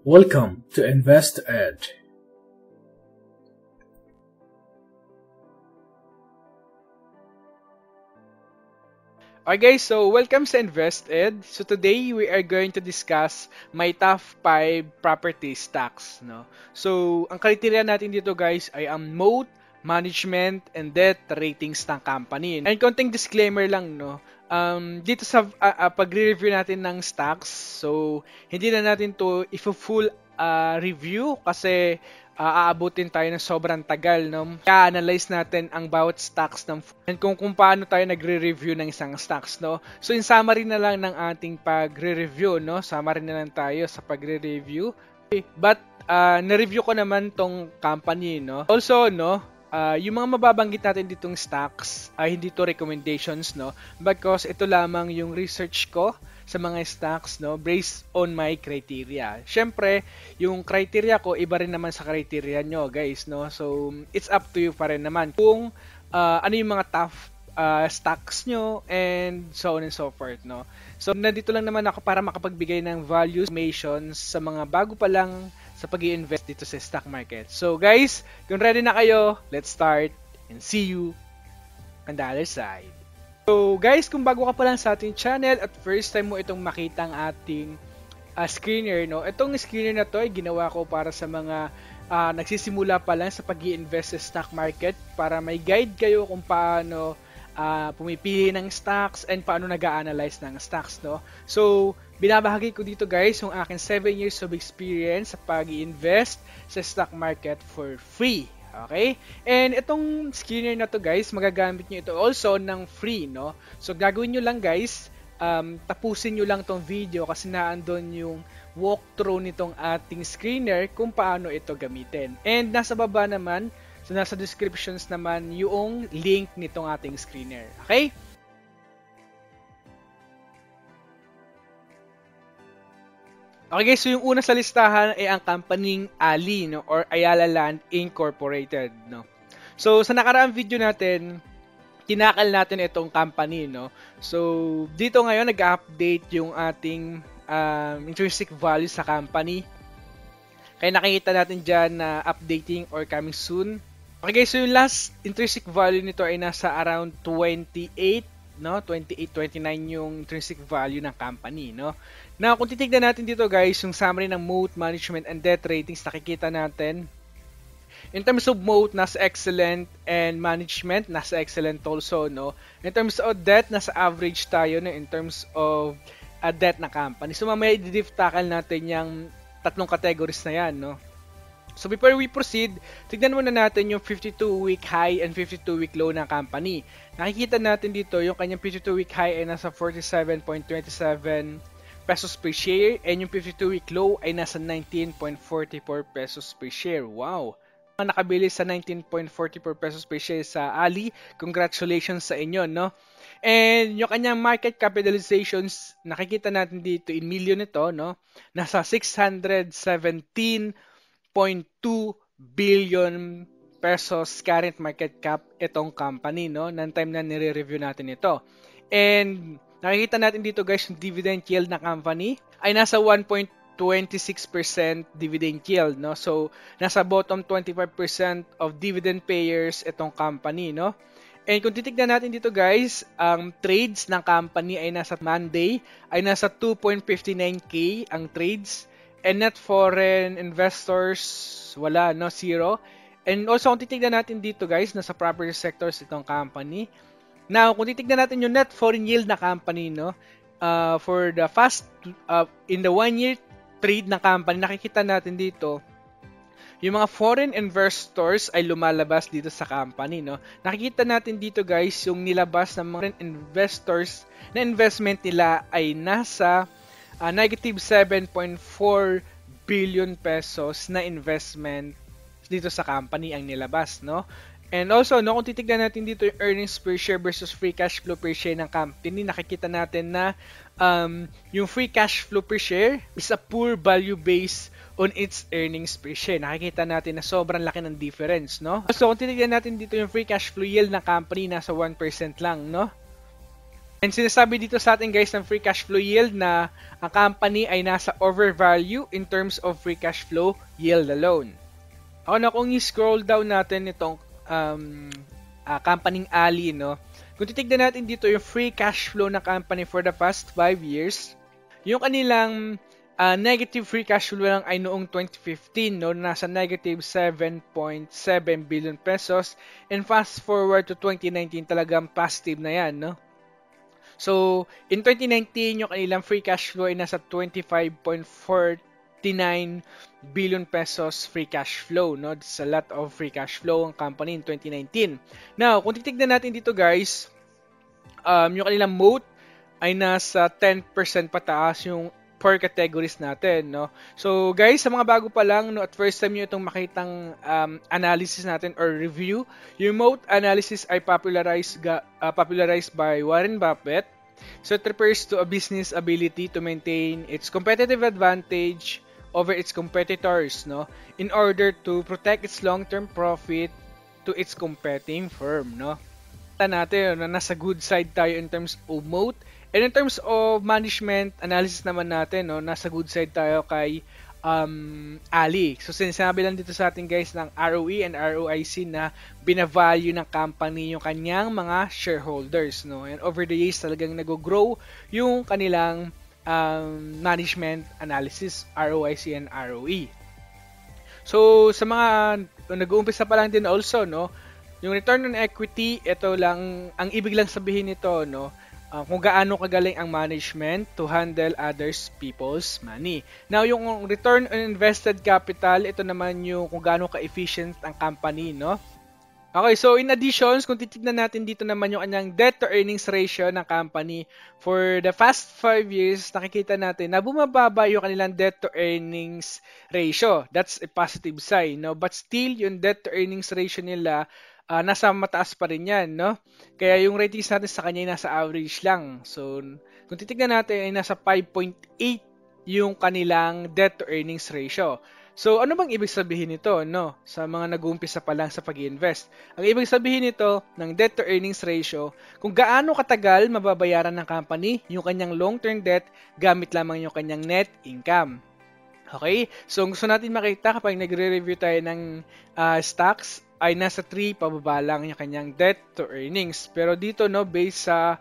Welcome to Invest Ed. Alright guys, so welcome sa InvestEd. So today we are going to discuss my top 5 property stocks, no. So ang criteria natin dito guys ay ang moat, management, and debt ratings ng company. And konting disclaimer lang, no. Dito sa pagre-review natin ng stocks, so hindi na natin to i-full review kasi aabutin tayo ng sobrang tagal, no? I-analyze natin ang bawat stocks ng and kung paano tayo nagre-review ng isang stocks, no? So in summary na lang ng ating pagre-review, no? Summary na lang tayo sa pagre-review. Okay. But na-review ko naman tong company, no? Also, no, yung mga mababanggit natin ditong stocks ay hindi to recommendations, no? Because ito lamang yung research ko sa mga stocks, no, based on my criteria. Syempre, yung criteria ko iba rin naman sa criteria nyo, guys, no. So it's up to you pa rin naman kung ano yung mga top stocks nyo and so on and so forth, no. So nandito lang naman ako para makapagbigay ng value information sa mga bago pa lang sa pag-i-invest dito sa stock market. So guys, kung ready na kayo, let's start and see you on the other side. So guys, kung bago ka pa lang sa ating channel at first time mo itong makita ang ating screener, no? Itong screener na to ay ginawa ko para sa mga nagsisimula pa lang sa pag-i-invest sa stock market para may guide kayo kung paano pumipili ng stocks and paano nag-a-analyze ng stocks, no? So, binabahagi ko dito guys yung aking 7 years of experience sa pag-i-invest sa stock market for free. Okay? And itong screener na to guys, magagamit nyo ito also ng free, no? So gagawin nyo lang guys, tapusin nyo lang tong video kasi naandun yung walkthrough nitong ating screener kung paano ito gamitin. And nasa baba naman, so nasa descriptions naman yung link nitong ating screener. Okay? Okay guys, so yung una sa listahan ay ang companying Ali, no, or Ayala Land Incorporated, no. So sa nakaraang video natin, tinakal natin itong company, no. So dito ngayon nag-update yung ating intrinsic value sa company. Kaya nakikita natin dyan na updating or coming soon. Okay guys, so yung last intrinsic value nito ay nasa around 28, no, 28-29 yung intrinsic value ng company, no. Now, kung titignan natin dito guys, yung summary ng moat, management, and debt ratings, nakikita natin. In terms of moat, nasa excellent, and management, nasa excellent also, no. In terms of debt, nasa average tayo, no, in terms of debt na company. So, mamaya i-diff tackle natin yung tatlong categories na yan, no. So before we proceed, tignan muna natin yung 52-week high and 52-week low ng company. Nakikita natin dito yung kanyang 52-week high ay nasa 47.27 pesos per share and yung 52-week low ay nasa 19.44 pesos per share. Wow! Nakabili sa 19.44 pesos per share sa Ali. Congratulations sa inyo, no? And yung kanyang market capitalizations, nakikita natin dito in million ito, no? Nasa 617.2 billion pesos current market cap itong company, no? Nang time na nire-review natin ito. And nakikita natin dito guys yung dividend yield na company ay nasa 1.26% dividend yield, no? So nasa bottom 25% of dividend payers itong company, no? And kung titignan natin dito guys, ang trades ng company ay nasa Monday ay nasa 2.59k ang trades. And net foreign investors, wala, no, zero. And also, kung titignan natin dito guys, nasa property sectors itong company. Now, kung titignan natin yung net foreign yield na company, no, for the in the 1 year trade na company, nakikita natin dito, yung mga foreign investors ay lumalabas dito sa company, no. Nakikita natin dito guys, yung nilabas ng mga foreign investors na investment nila ay nasa negative 7.4 billion pesos na investment dito sa company ang nilabas, no? And also, no, kung titignan natin dito yung earnings per share versus free cash flow per share ng company, nakikita natin na yung free cash flow per share is a poor value based on its earnings per share. Nakikita natin na sobrang laki ng difference, no? So, kung titignan natin dito yung free cash flow yield ng company, nasa 1% lang, no? And sinasabi dito sa atin guys ng free cash flow yield na ang company ay nasa overvalue in terms of free cash flow yield alone. Ako na kung i-scroll down natin itong company Ali, no? Kung titignan natin dito yung free cash flow ng company for the past 5 years, yung kanilang negative free cash flow lang ay noong 2015, no? Nasa negative 7.7 billion pesos. And fast forward to 2019, talagang positive na yan, no? So, in 2019, yung kanilang free cash flow ay nasa 25.49 billion pesos free cash flow, no? It's a lot of free cash flow ang company in 2019. Now, kung titignan natin dito guys, yung kanilang moat ay nasa 10% pataas yung per categories natin, no? So, guys, sa mga bago pa lang, no, at first time nyo itong makitang analysis natin or review, yung moat analysis ay popularized by Warren Buffett. So, it refers to a business ability to maintain its competitive advantage over its competitors, no, in order to protect its long-term profit to its competing firm, no. Natin na nasa good side tayo in terms of moat, and in terms of management analysis naman natin, no, nasa good side tayo kay Ali. So sinasabi lang dito sa atin guys ng ROE and ROIC na binavalue ng company yung kanyang mga shareholders, no, and over the years talagang nag-grow yung kanilang management analysis, ROIC and ROE. So sa mga nag-uumpisa pa lang din also, no, yung return on equity, ito lang, ang ibig lang sabihin nito, no, kung gaano kagaling ang management to handle others people's money. Now, yung return on invested capital, ito naman yung kung gaano ka-efficient ang company, no? Okay, so in addition, kung titignan natin dito naman yung kanyang debt to earnings ratio ng company for the past 5 years, nakikita natin na bumababa yung kanilang debt to earnings ratio. That's a positive sign, no? But still, yung debt to earnings ratio nila nasa mataas pa rin yan, no? Kaya yung ratings natin sa kanya ay nasa average lang. So, kung titignan natin ay nasa 5.8 yung kanilang debt to earnings ratio. So, ano bang ibig sabihin nito, no? Sa mga nag-uumpisa pa lang sa pag-invest. Ang ibig sabihin nito ng debt to earnings ratio, kung gaano katagal mababayaran ng company yung kanyang long-term debt gamit lamang yung kanyang net income. Okay? So, gusto natin makita kapag nagre-review tayo ng stocks, ay nasa 3 pababa lang yung kanyang debt to earnings. Pero dito, no, based sa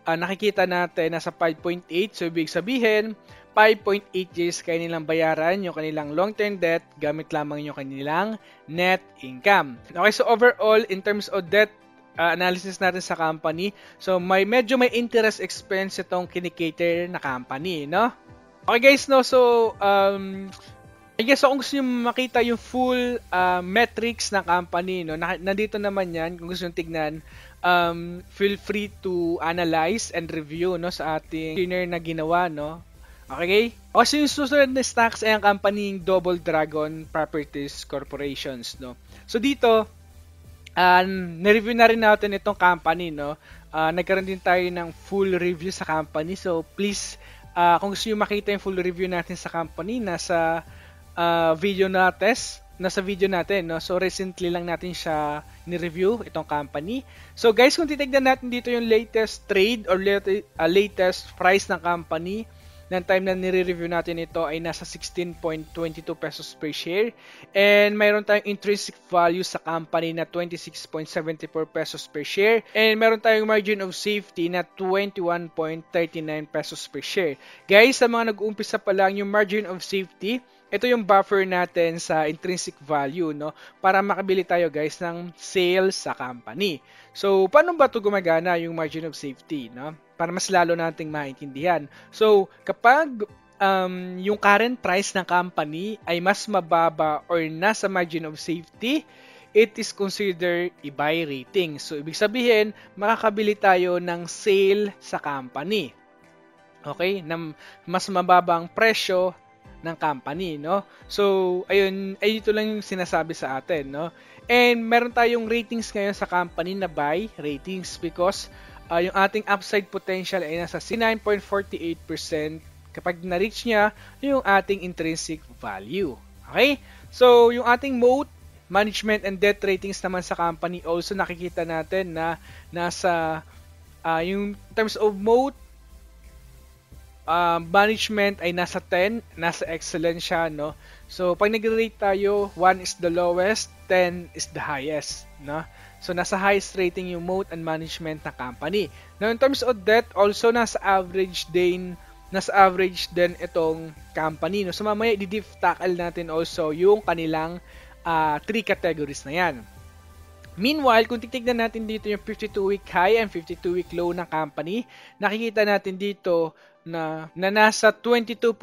nakikita natin, nasa 5.8. So, ibig sabihin, 5.8 years kayo nilang bayaran yung kanilang long-term debt gamit lamang yung kanilang net income. Okay, so overall, in terms of debt analysis natin sa company, so medyo may interest expense itong kinikater na company, no? Okay guys, no, so I guess kung gusto nyo makita yung full metrics ng company, no, nandito naman yan. Kung gusto nyo tignan, feel free to analyze and review, no, sa ating screener na ginawa, no. Okay? Kasi yung susunod na stocks ay ang company Double Dragon Properties Corporations, no. So dito, na-review na rin natin itong company, no. Nagkaroon din tayo ng full review sa company. So please, kung gusto nyo makita yung full review natin sa company, nasa video natin, no? So recently lang natin siya ni-review itong company. So guys, kung titignan natin dito yung latest trade or latest price ng company ng time na nire-review natin ito ay nasa 16.22 pesos per share, and mayroon tayong intrinsic value sa company na 26.74 pesos per share, and mayroon tayong margin of safety na 21.39 pesos per share. Guys, sa mga nag-uumpisa pa lang, yung margin of safety, ito yung buffer natin sa intrinsic value, no, para makabili tayo guys ng sales sa company. So, paano ba ito gumagana yung margin of safety, no? Para mas lalo nating maintindihan. So, kapag yung current price ng company ay mas mababa or nasa margin of safety, it is considered a buy rating. So, ibig sabihin, makakabili tayo ng sale sa company. Okay? Na mas mababang presyo ng company, no? So, ayun, ay ito lang yung sinasabi sa atin, no? And meron tayong ratings ngayon sa company na buy ratings because yung ating upside potential ay nasa 9.48% kapag na-reach niya yung ating intrinsic value. Okay? So, yung ating moat, management and debt ratings naman sa company also nakikita natin na nasa Yung terms of moat, management ay nasa 10, nasa excellent siya, no? So, pag nag-rate tayo, 1 is the lowest, 10 is the highest, no? So, nasa highest rating yung moat and management na company. Now, in terms of debt, also nasa average din itong company, no? So, mamaya i-deep tackle natin also yung kanilang 3 categories na yan. Meanwhile, kung titignan natin dito yung 52-week high and 52-week low ng company, nakikita natin dito na nasa 22.20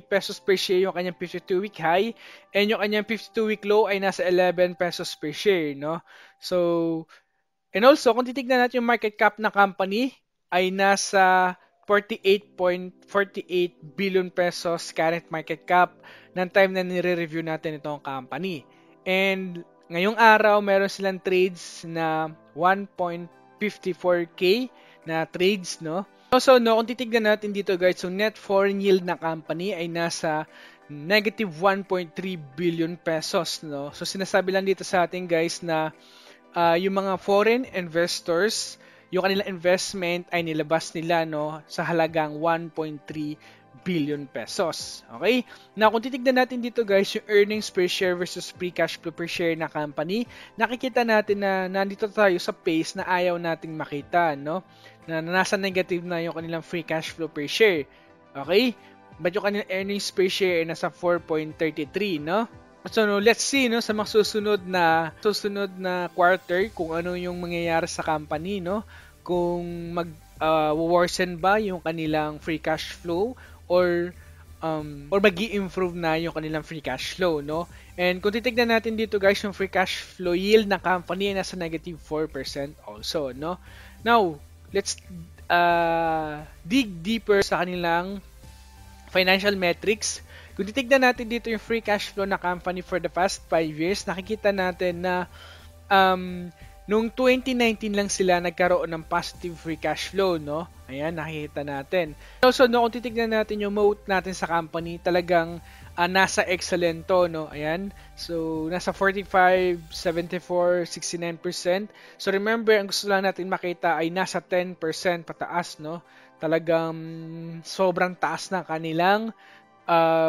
pesos per share yung kanyang 52-week high and yung kanyang 52-week low ay nasa 11 pesos per share, no? So, and also, kung titignan natin yung market cap ng company ay nasa 48.48 billion pesos current market cap ng time na nire-review natin itong company. And ngayong araw, meron silang trades na 1.54k na trades, no? Also, no, kung titignan natin dito guys, so net foreign yield na company ay nasa negative 1.3 billion pesos, no? So, sinasabi lang dito sa atin guys na yung mga foreign investors, yung kanilang investment ay nilabas nila, no, sa halagang 1.3 billion pesos. Okay? Now, kung titignan natin dito guys, yung earnings per share versus free cash flow per share na company, nakikita natin na nandito tayo sa pace na ayaw nating makita, no? Na nasa negative na yung kanilang free cash flow per share. Okay? But yung kanilang earnings per share ay nasa 4.33, no? So, no, let's see, no, sa mga susunod na quarter kung ano yung mangyayari sa company, no? Kung worsen ba yung kanilang free cash flow or magi-improve na yung kanilang free cash flow, no? And kung titignan natin dito guys, yung free cash flow yield ng company ay nasa negative 4% also, no? Now, let's dig deeper sa kanilang financial metrics. Kung titignan natin dito yung free cash flow na company for the past 5 years, nakikita natin na noong 2019 lang sila nagkaroon ng positive free cash flow, no? Ayan, nakikita natin. Also, no, kung titignan natin yung moat natin sa company, talagang nasa excellent to, no? Ayan. So, nasa 45, 74, 69%. So, remember, ang gusto lang natin makita ay nasa 10% pataas, no? Talagang sobrang taas na kanilang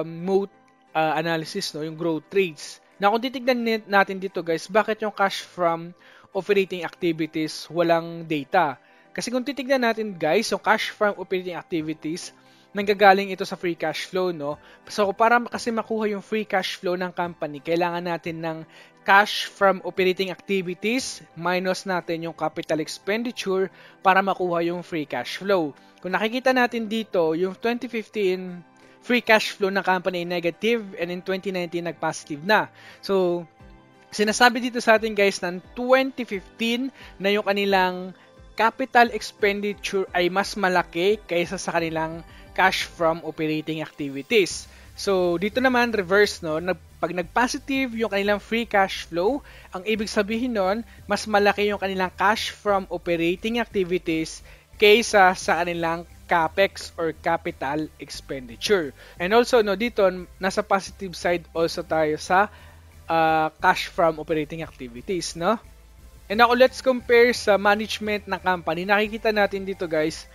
moat analysis, no? Yung growth rates. Na kung titignan natin dito, guys, bakit yung cash from operating activities walang data? Kasi kung titignan natin guys, yung cash from operating activities, nanggagaling ito sa free cash flow, no? So para kasi makuha yung free cash flow ng company, kailangan natin ng cash from operating activities minus natin yung capital expenditure para makuha yung free cash flow. Kung nakikita natin dito, yung 2015 free cash flow ng company ay negative and in 2019 nag-positive na. So sinasabi dito sa atin guys ng 2015 na yung kanilang capital expenditure ay mas malaki kaysa sa kanilang cash from operating activities. So, dito naman reverse, no? Pag nag-positive yung kanilang free cash flow, ang ibig sabihin nun, mas malaki yung kanilang cash from operating activities kaysa sa kanilang capex or capital expenditure. And also, no, dito nasa positive side also tayo sa cash from operating activities, no? And now, let's compare sa management ng company. Nakikita natin dito, guys,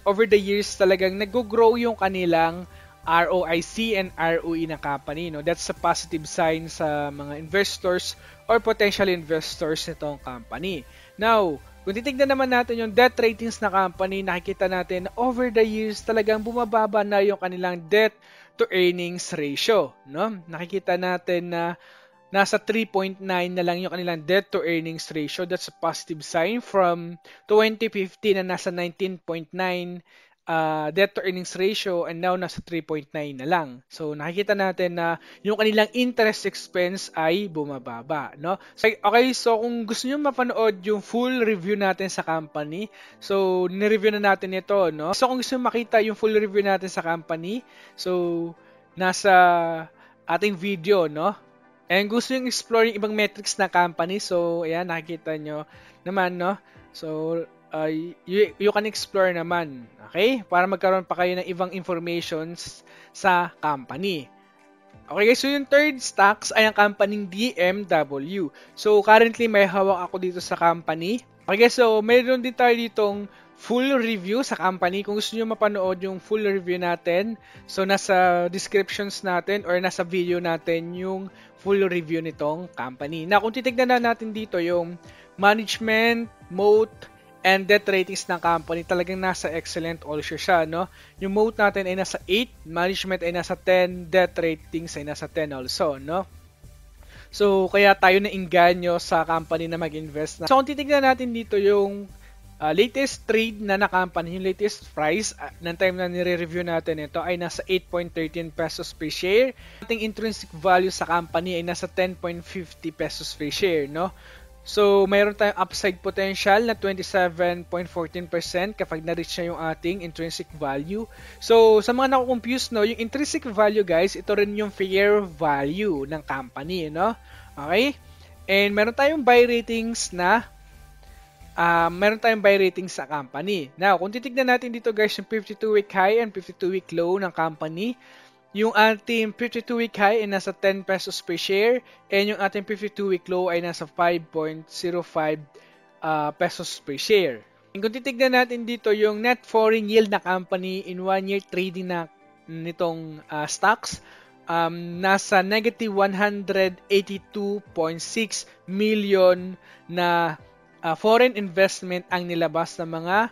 over the years talagang nag-grow yung kanilang ROIC and ROE ng company, no? That's a positive sign sa mga investors or potential investors nitong company. Now, kung titignan naman natin yung debt ratings na company, nakikita natin na over the years talagang bumababa na yung kanilang debt to earnings ratio, no? Nakikita natin na nasa 3.9 na lang yung kanilang debt to earnings ratio. That's a positive sign from 2015 na nasa 19.9 debt to earnings ratio and now nasa 3.9 na lang. So nakikita natin na yung kanilang interest expense ay bumababa, no? So, okay, so kung gusto niyo mapanood yung full review natin sa company, so ni-review na natin ito, no? So kung gusto niyo makita yung full review natin sa company, so nasa ating video, no? And gusto yung explore yung ibang metrics na company. So, ayan, nakikita nyo naman, no? So, you can explore naman. Okay? Para magkaroon pa kayo ng ibang informations sa company. Okay guys, so yung third stocks ay ang company DMW. So, currently may hawak ako dito sa company. Okay, so mayroon din tayo ditong full review sa company. Kung gusto niyo mapanood yung full review natin, so nasa descriptions natin or nasa video natin yung full review nitong company. Na kung titignan na natin dito yung management, moat, and debt ratings ng company, talagang nasa excellent also siya, no? Yung moat natin ay nasa 8, management ay nasa 10, debt ratings ay nasa 10 also, no? So, kaya tayo nainganyo sa company na mag-invest na. So, kung titignan natin dito yung latest trade na company, yung latest price ng time na nire-review natin ito ay nasa 8.13 pesos per share. Ating intrinsic value sa company ay nasa 10.50 pesos per share, no? So, mayroon tayong upside potential na 27.14% kapag na-reach na yung ating intrinsic value. So, sa mga nakukompuse, no, yung intrinsic value, guys, ito rin yung fair value ng company, no? Okay? And meron tayong buy ratings na sa company. Now, kung titignan natin dito, guys, yung 52-week high and 52-week low ng company, yung ating 52-week high ay nasa 10 pesos per share and yung ating 52-week low ay nasa 5.05 pesos per share. And kung titignan natin dito yung net foreign yield na company in 1 year trading na nitong stocks, nasa negative 182.6 million na foreign investment ang nilabas ng mga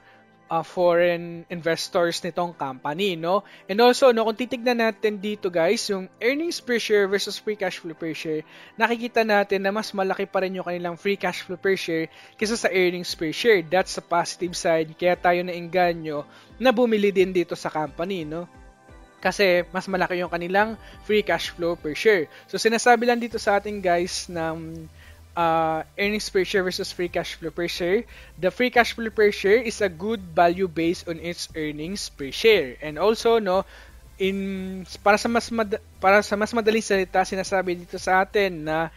foreign investors nitong company, no? And also, no, kung titignan natin dito, guys, yung earnings per share versus free cash flow per share, nakikita natin na mas malaki pa rin yung kanilang free cash flow per share kaysa sa earnings per share. That's the positive side. Kaya tayo nainganyo na bumili din dito sa company, no? Kasi mas malaki yung kanilang free cash flow per share. So, sinasabi lang dito sa ating, guys, ng earnings per share versus free cash flow per share. The free cash flow per share is a good value based on its earnings per share. And also, no, para sa mas madaling salita, sinasabi dito sa atin na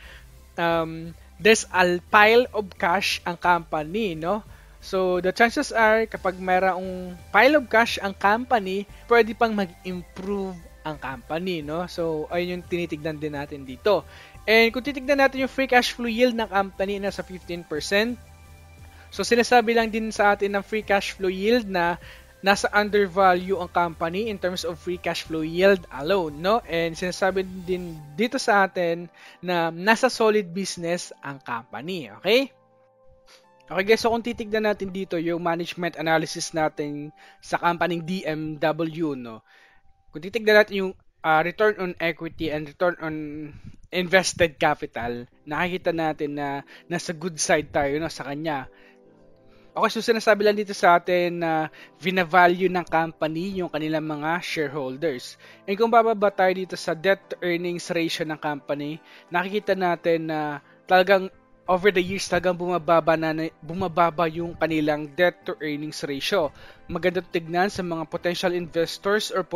there's a pile of cash ang company, no? So, the chances are kapag mayroong pile of cash ang company, pwede pang mag-improve ang company, no? So, ayun yung tinitignan din natin dito. And kung titignan natin yung free cash flow yield ng company nasa 15%. So sinasabi lang din sa atin ng free cash flow yield na nasa undervalue ang company in terms of free cash flow yield alone, no? And sinasabi din dito sa atin na nasa solid business ang company, okay? Okay guys, so kung titignan natin dito yung management analysis natin sa company DMW, no? Kung titignan natin yung return on equity and return on invested capital, nakikita natin na nasa good side tayo, no, sa kanya. Okay, so sinasabi lang dito sa atin na vina-value ng company yung kanilang mga shareholders. And kung bababa tayo dito sa debt to earnings ratio ng company, nakikita natin na talagang over the years talagang bumababa yung kanilang debt to earnings ratio. Maganda tignan sa mga potential investors or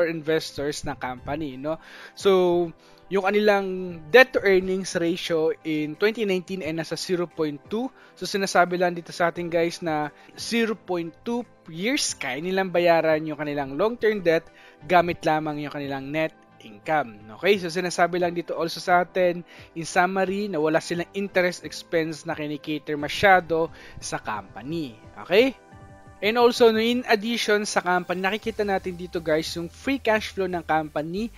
investors ng company, no? So, yung kanilang debt to earnings ratio in 2019 ay nasa 0.2. So, sinasabi lang dito sa atin, guys, na 0.2 years kaya nilang bayaran yung kanilang long-term debt gamit lamang yung kanilang net income. Okay, so sinasabi lang dito also sa atin in summary na wala silang interest expense na kinikater masyado sa company. Okay? And also, no, in addition sa company, nakikita natin dito, guys, yung free cash flow ng company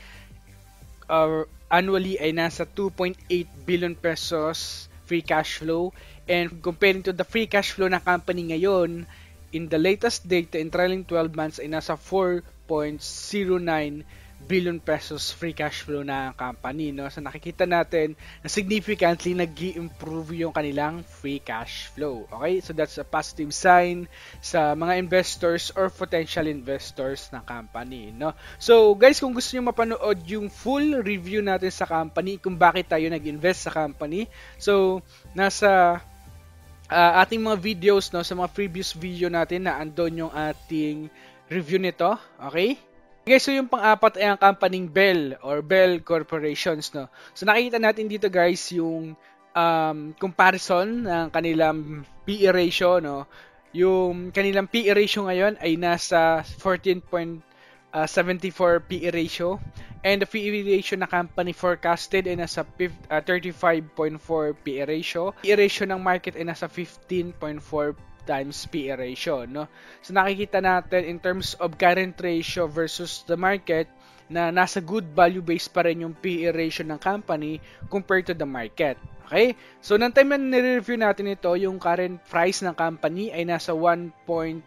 annually ay nasa 2.8 billion pesos free cash flow. And comparing to the free cash flow ng company ngayon, in the latest data in trailing 12 months ay nasa 4.09 billion pesos free cash flow na company, no? So nakikita natin na significantly nag-i-improve yung kanilang free cash flow. Okay? So that's a positive sign sa mga investors or potential investors ng company, no? So guys, kung gusto niyo mapanood yung full review natin sa company, kung bakit tayo nag-invest sa company, so nasa ating mga videos, no, sa mga previous video natin na andon yung ating review nito. Okay? Guys, so yung pang-apat ay ang company Bell or Bell Corporations, no. So nakikita natin dito, guys, yung comparison ng kanilang PE ratio, no. Yung kanilang PE ratio ngayon ay nasa 14.74 PE ratio And the PE ratio na company forecasted ay nasa 35.4 PE ratio. PE ratio ng market ay nasa 15.4 times PE ratio, no? So nakikita natin in terms of current ratio versus the market na nasa good value base pa rin yung PE ratio ng company compared to the market. Okay? So nang time na nire-review natin ito, yung current price ng company ay nasa 1.76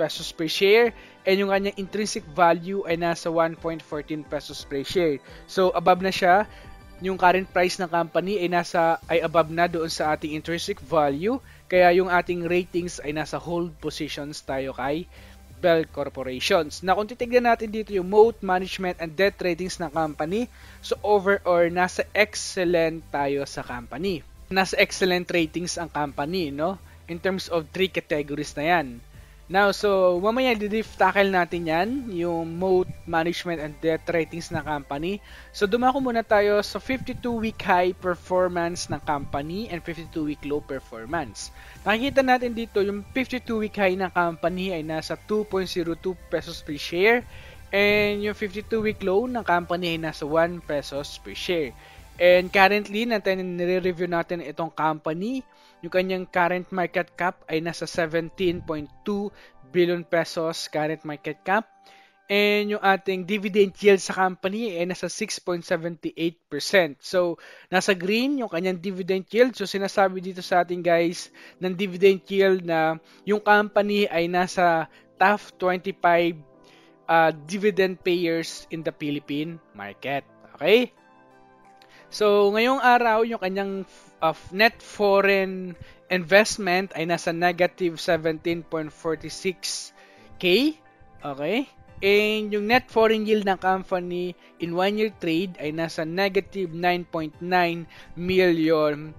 pesos per share and yung kanyang intrinsic value ay nasa 1.14 pesos per share. So above na siya. Yung current price ng company ay above na doon sa ating intrinsic value. Kaya yung ating ratings ay nasa hold positions tayo kay Bell Corporations. Na kung titignan natin dito yung moat, management, and debt ratings ng company, so overall, nasa excellent tayo sa company. Nasa excellent ratings ang company, no? In terms of 3 categories na yan. Now, so, mamaya i-diff tackle natin yan, yung moat, management, and debt ratings ng company. So, dumako muna tayo sa 52-week high performance ng company and 52-week low performance. Nakikita natin dito, yung 52-week high ng company ay nasa 2.02 pesos per share and yung 52-week low ng company ay nasa 1 pesos per share. And currently, nire-review natin itong company. Yung kanyang current market cap ay nasa 17.2 billion pesos current market cap. And yung ating dividend yield sa company ay nasa 6.78%. So, nasa green yung kanyang dividend yield. So, sinasabi dito sa ating guys ng dividend yield na yung company ay nasa top 25 dividend payers in the Philippine market. Okay? So, ngayong araw, yung kanyang net foreign investment ay nasa negative 17.46K. Okay? And yung net foreign yield ng company in 1-year trade ay nasa negative 9.9 million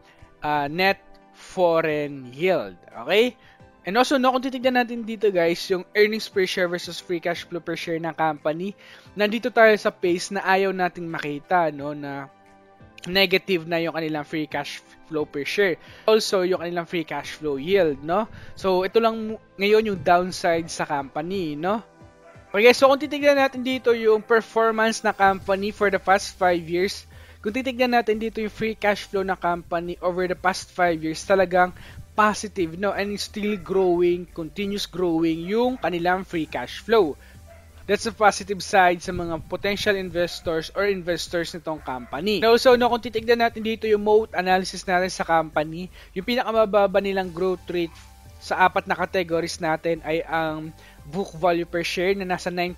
net foreign yield. Okay? And also, no, kung titignan natin dito guys, yung earnings per share versus free cash flow per share ng company, nandito tayo sa pace na ayaw nating makita, no, na negative na yung kanilang free cash flow per share. Also, yung kanilang free cash flow yield, no? So, ito lang ngayon yung downside sa company, no? Okay, so kung titignan natin dito yung performance na company for the past 5 years, kung titignan natin dito yung free cash flow na company over the past 5 years, talagang positive, no? And still growing, continuous growing yung kanilang free cash flow. That's a positive side sa mga potential investors or investors nitong company. Now, so, no, kung titignan natin dito yung moat analysis natin sa company, yung pinakamababa nilang growth rate sa 4 na categories natin ay ang book value per share na nasa 9%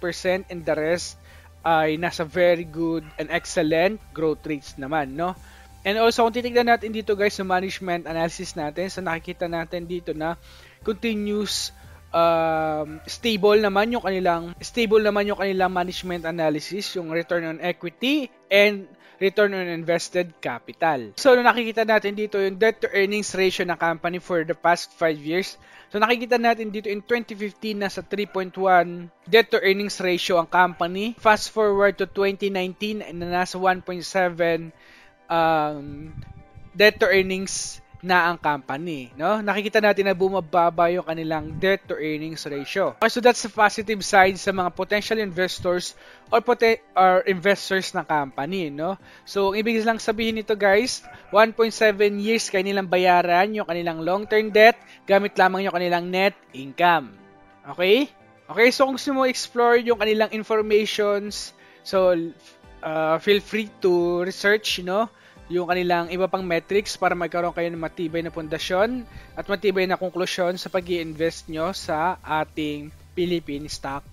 and the rest ay nasa very good and excellent growth rates naman, no? And also, kung titignan natin dito guys sa management analysis natin, so nakikita natin dito na continuous stable naman yung kanilang management analysis, yung return on equity and return on invested capital. So, nakikita natin dito yung debt to earnings ratio ng company for the past 5 years. So, nakikita natin dito in 2015 nasa 3.1 debt to earnings ratio ang company. Fast forward to 2019 na nasa 1.7 debt to earnings na ang company, no? Nakikita natin na bumababa yung kanilang debt to earnings ratio. So that's the positive side sa mga potential investors or investors ng company, no? So ang ibig lang sabihin nito guys, 1.7 years kanilang bayaran yung kanilang long-term debt gamit lamang yung kanilang net income. Okay? Okay, so kung gusto mo explore yung kanilang informations, so feel free to research, no? Yung kanilang iba pang metrics para magkaroon kayo ng matibay na pundasyon at matibay na konklusyon sa pag-i-invest nyo sa ating Philippine stock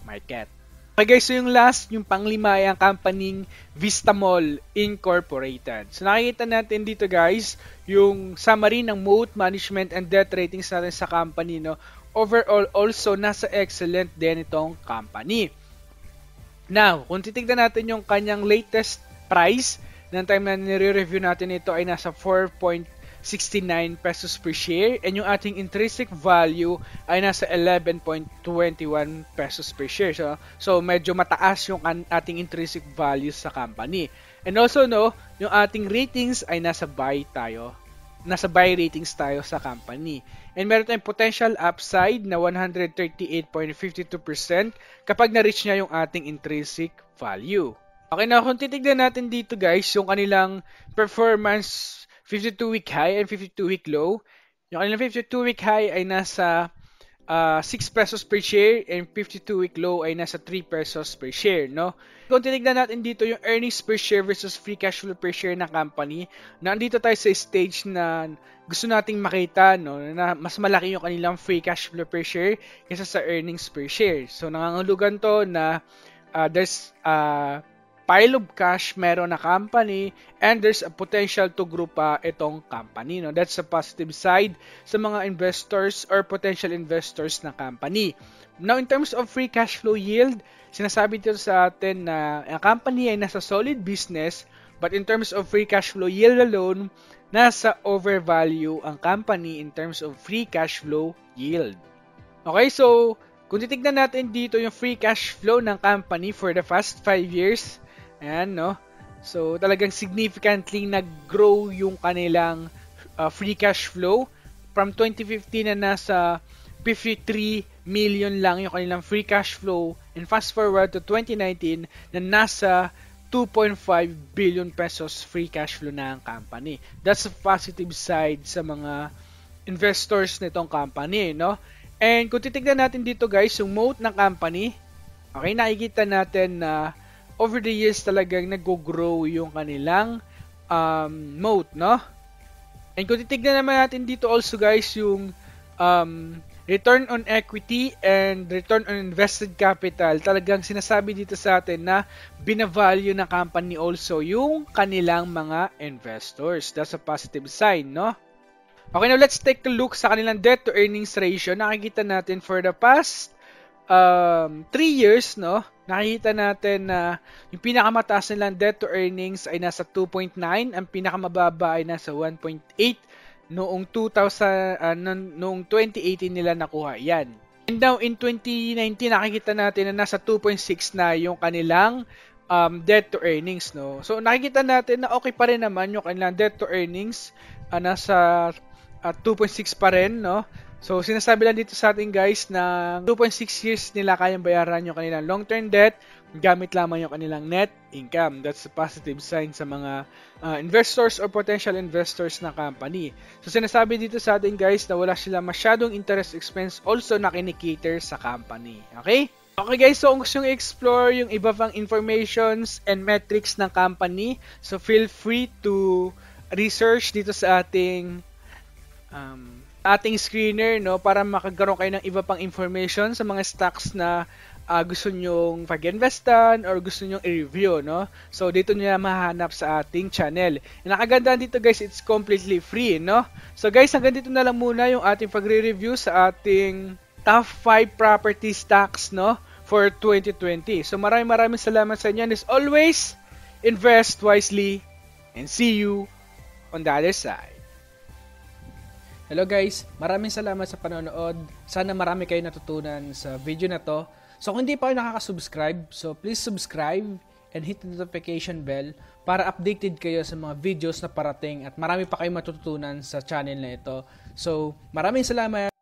market. Okay guys, so yung last, yung panglima ay ang company Vista Mall Incorporated. So nakikita natin dito guys, yung summary ng moat, management, and debt ratings natin sa company, no? Overall, also nasa excellent din itong company. Now, kung titignan natin yung kanyang latest price, ng time na nire-review natin ito ay nasa 4.69 pesos per share and yung ating intrinsic value ay nasa 11.21 pesos per share. So medyo mataas yung ating intrinsic value sa company. And also, no, yung ating ratings ay nasa buy tayo nasa buy ratings tayo sa company. And meron tayong potential upside na 138.52% kapag na-reach niya yung ating intrinsic value. Okay na, kung titignan natin dito guys, yung kanilang performance 52-week high and 52-week low. Yung kanilang 52-week high ay nasa 6 pesos per share and 52-week low ay nasa 3 pesos per share, no? Kung tinignan natin dito yung earnings per share versus free cash flow per share ng company, nandito tayo sa stage na gusto nating makita, no, na mas malaki yung kanilang free cash flow per share kaysa sa earnings per share. So nangangahulugan to na there's pile of cash meron na company and there's a potential to grow pa itong company, no? That's a positive side sa mga investors or potential investors na company. Now, in terms of free cash flow yield, sinasabi dito sa atin na ang company ay nasa solid business, but in terms of free cash flow yield alone, nasa overvalue ang company in terms of free cash flow yield. Okay, so kung titignan natin dito yung free cash flow ng company for the past 5 years, ayan, no? So, talagang significantly nag-grow yung kanilang free cash flow from 2015 na nasa 53 million lang yung kanilang free cash flow, and fast forward to 2019 na nasa 2.5 billion pesos free cash flow na ang company. That's a positive side sa mga investors nitong company, no? And kung titignan natin dito guys, yung moat ng company, okay, nakikita natin na over the years talagang nag-grow yung kanilang moat, no? And kung titignan naman natin dito also guys yung return on equity and return on invested capital, talagang sinasabi dito sa atin na binavalue ng company also yung kanilang mga investors. That's a positive sign, no? Okay, now let's take a look sa kanilang debt to earnings ratio. Nakikita natin for the past 3 years, no? Nakikita natin na yung pinakamataas nilang debt to earnings ay nasa 2.9, ang pinakamababa ay nasa 1.8 noong 2018 nila nakuha yan. And now in 2019 nakikita natin na nasa 2.6 na yung kanilang debt to earnings, no. So nakikita natin na okay pa rin naman yung kanilang debt to earnings, nasa 2.6 pa rin, no. So, sinasabi lang dito sa atin guys na 2.6 years nila kayang bayaran yung kanilang long-term debt gamit lamang yung kanilang net income. That's a positive sign sa mga investors or potential investors na company. So, sinasabi dito sa atin guys na wala sila masyadong interest expense also na kinikater sa company. Okay? Okay guys, so kung gusto nyo i-explore yung iba pang informations and metrics ng company, so feel free to research dito sa ating screener, no, para makagaroon kayo ng iba pang information sa mga stocks na gusto nyong pag-investan or gusto nyong i-review, no. So dito niyo mahanap sa ating channel. And nakaganda dito guys, it's completely free, no. So guys, hanggang dito na lang muna yung ating pagre-review sa ating top 5 property stocks, no, for 2020. So maraming salamat sa inyo, and as always, invest wisely and see you on the other side. Hello guys, maraming salamat sa panonood. Sana marami kayo natutunan sa video na to. So kung hindi pa kayo nakaka-subscribe, so please subscribe and hit the notification bell para updated kayo sa mga videos na parating at marami pa kayong matututunan sa channel na ito. So maraming salamat.